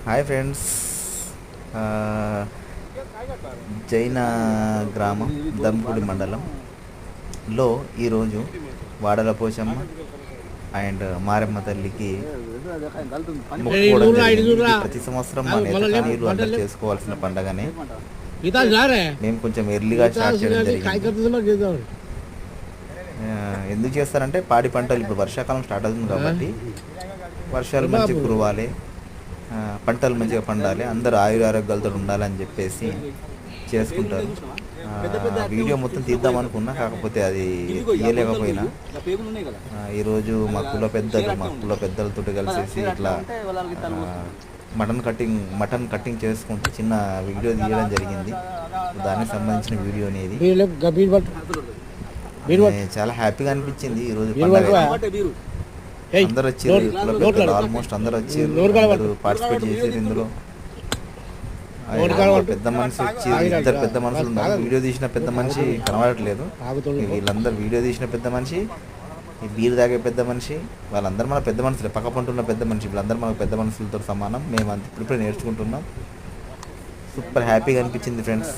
Hi friends. జైన గ్రామం దంపుడి మండలంలో ఈరోజు వాడల పోచమ్మ అండ్ మారెమ్మ తల్లికి మొక్కుకోవడం జరిగింది. ఇది ప్రతి సంవత్సరం మా నేతకానీయులు అందరూ చేసుకోవాల్సిన పండగనే. మేము కొంచెం ఎర్లీగా స్టార్ట్ చేయడం జరిగింది. ఎందుకు చేస్తారంటే పాడి పంటలు ఇప్పుడు వర్షాకాలం స్టార్ట్ అవుతుంది కాబట్టి వర్షాలు మంచిగా కురవాలి, పంటలు మంచిగా పండాలి, అందరూ ఆయురారోగ్యాలతో ఉండాలని చెప్పేసి చేసుకుంటారు. వీడియో మొత్తం తీద్దాం అనుకున్నా, కాకపోతే అది తీయలేకపోయినా ఈరోజు మా కుల పెద్దలతో కలిసేసి ఇట్లా మటన్ కటింగ్ చేసుకుంటూ చిన్న వీడియో తీయడం జరిగింది. దానికి సంబంధించిన వీడియో అనేది చాలా హ్యాపీగా అనిపించింది. ఈరోజు అందరు వచ్చారు, ఆల్మోస్ట్ అందరు వచ్చారు, పార్టిసిపేట్ చేసారు. ఇందులో పెద్ద మనిషి వచ్చి ఇద్దరు పెద్ద మనుషులు ఉన్నారు. వీడియో తీసిన పెద్ద మనిషి కనబడట్లేదు. వీళ్ళందరూ వీడియో తీసిన పెద్ద మనిషి, ఈ బీరు తాగే పెద్ద మనిషి, వాళ్ళందరూ మన పెద్ద మనుషులే. పక్క పంటున్న పెద్ద మనిషి, వీళ్ళందరూ మనకు పెద్ద మనుషులతో సమానం. మేము ఇప్పుడిప్పుడే నేర్చుకుంటున్నాం. సూపర్ హ్యాపీగా అనిపించింది ఫ్రెండ్స్.